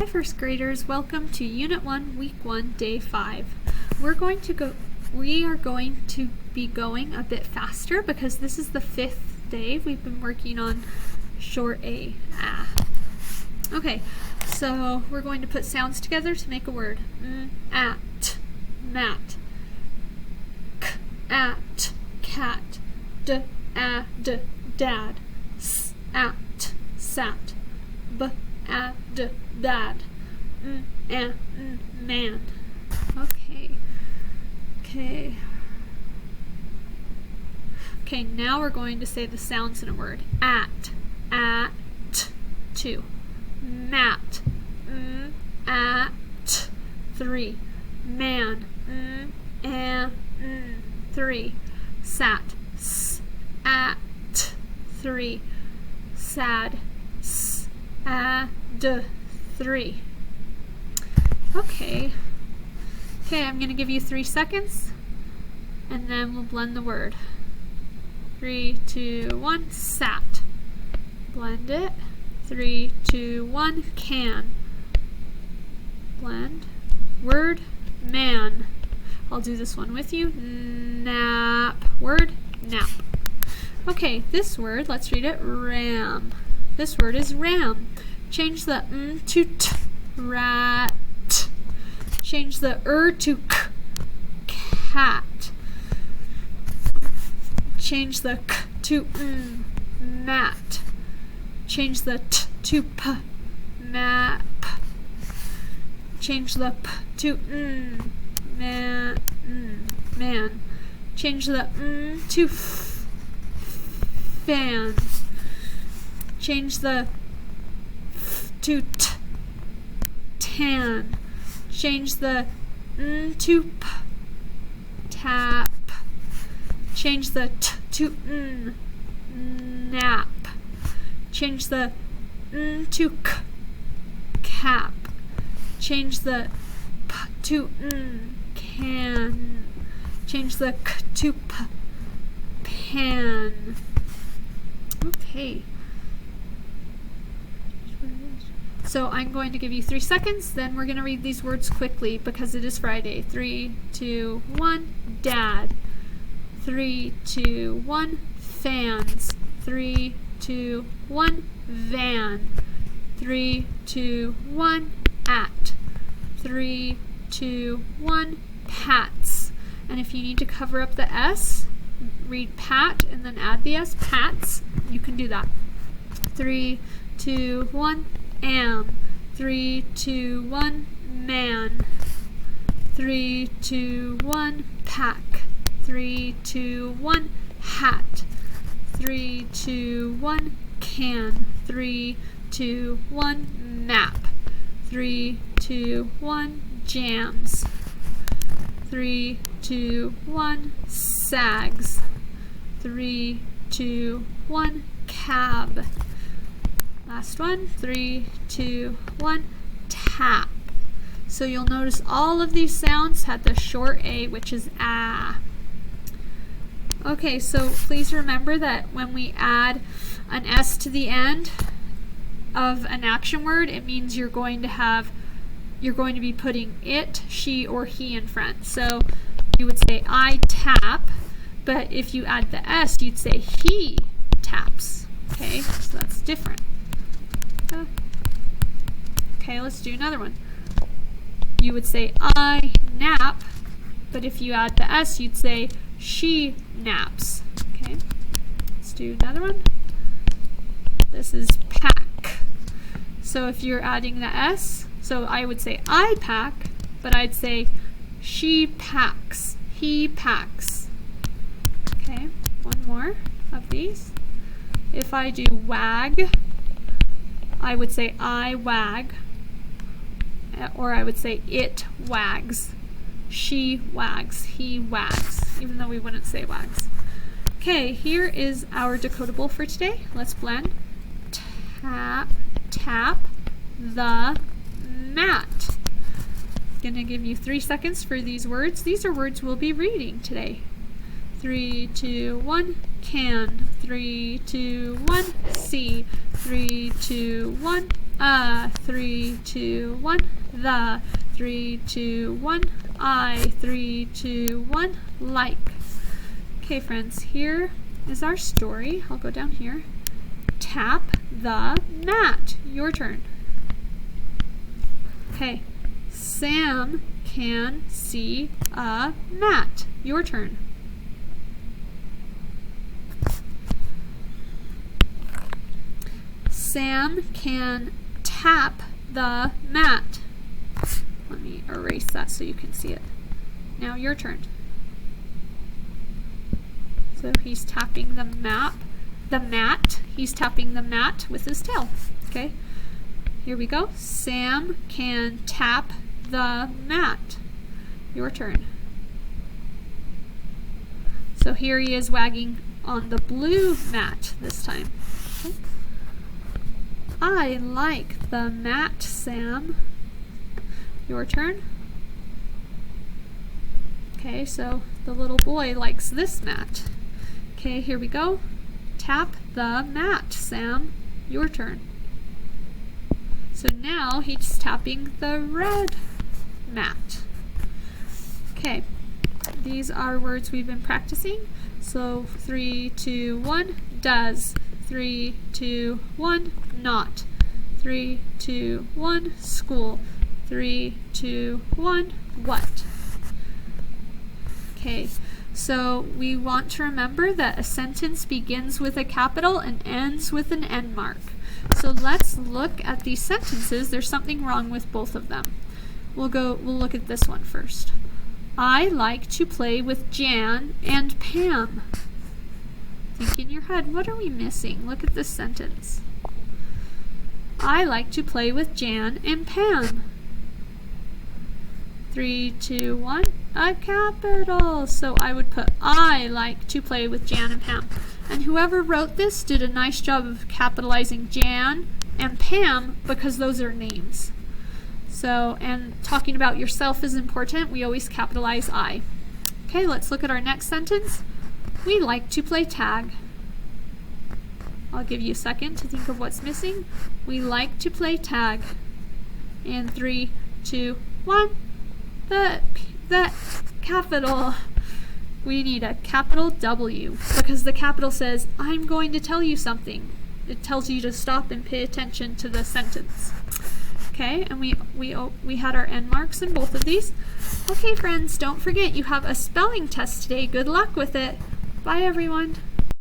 Hi first graders, welcome to Unit 1, Week 1, Day 5. We are going to be going a bit faster because this is the 5th day we've been working on short A. Okay, so we're going to put sounds together to make a word. At, mat, k, at, cat, d, ad, dad, s, at, sat, b, ad, dad, man. Okay, now we're going to say the sounds in a word. At, two. Mat, at, three. Man, three. Sat, s, at, three. Sad, s, ad, three. Okay, I'm going to give you 3 seconds, and then we'll blend the word. 3, 2, 1, sat. Blend it. 3, 2, 1, can. Blend. Word, man. I'll do this one with you. Nap. Word, nap. Okay, this word, let's read it. Ram. This word is ram. Change the to t. Rat. Change the to k. Cat. Change the k to mat. Change the t to p. Map. Change the p to man. Change the to fan. Change the f to t. Tan. Change the to p. Tap. Change the t to nap. Change the to k. Cap. Change the p to can. Change the k to p. Pan. Okay. So I'm going to give you 3 seconds, then we're going to read these words quickly because it is Friday. 3, 2, 1, dad. 3, 2, 1, fans. 3, 2, 1, van. 3, 2, 1, at. 3, 2, 1, pats. And if you need to cover up the S, read pat and then add the S, pats. You can do that. 3, 2, 1, am. 3, 2, 1, man. 3, 2, 1, pack. 3, 2, 1, hat. 3, 2, 1, can. 3, 2, 1, map. 3, 2, 1, jams. 3, 2, 1, sags. 3, 2, 1, cab. Last one. 3, 2, 1, tap. So you'll notice all of these sounds had the short A, which is ah. Okay, so please remember that when we add an S to the end of an action word, it means you're going to be putting it, she, or he in front. So you would say I tap, but if you add the S, you'd say he taps. Okay, so that's different. Okay, let's do another one. You would say I nap, but if you add the S, you'd say she naps. Okay, let's do another one. This is pack. So if you're adding the S, so I would say I pack, but I'd say she packs, he packs. Okay, one more of these. If I do wag, I would say I wag, or I would say it wags, she wags, he wags, even though we wouldn't say wags. Okay, here is our decodable for today. Let's blend. Tap the mat. Gonna give you 3 seconds for these words. These are words we'll be reading today. 3, 2, 1, can. 3, 2, 1, see. 3, 2, 1, a, 3, 2, 1, the, 3, 2, 1, I, 3, 2, 1, like. Okay, friends, here is our story. I'll go down here. Tap the mat. Your turn. Okay, Sam can see a mat. Your turn. Sam can tap the mat. Let me erase that so you can see it. Now your turn. So he's tapping the mat. He's tapping the mat with his tail. Okay, here we go. Sam can tap the mat. Your turn. So here he is wagging on the blue mat this time. Okay. I like the mat, Sam. Your turn. Okay, so the little boy likes this mat. Okay, here we go. Tap the mat, Sam. Your turn. So now he's tapping the red mat. Okay, these are words we've been practicing. So 3, 2, 1, does. 3, 2, 1, not. 3, 2, 1, school. 3, 2, 1, what? Okay, so we want to remember that a sentence begins with a capital and ends with an end mark. So let's look at these sentences. There's something wrong with both of them. We'll look at this one first. I like to play with Jan and Pam. Think in your head, what are we missing? Look at this sentence. I like to play with Jan and Pam. 3, 2, 1, a capital. So I would put I like to play with Jan and Pam. And whoever wrote this did a nice job of capitalizing Jan and Pam because those are names. So, and talking about yourself is important. We always capitalize I. Okay, let's look at our next sentence. We like to play tag. I'll give you a second to think of what's missing. We like to play tag. And 3, 2, 1. The capital. We need a capital W because the capital says, I'm going to tell you something. It tells you to stop and pay attention to the sentence. Okay, and we had our end marks in both of these. Okay, friends, don't forget you have a spelling test today. Good luck with it. Bye, everyone.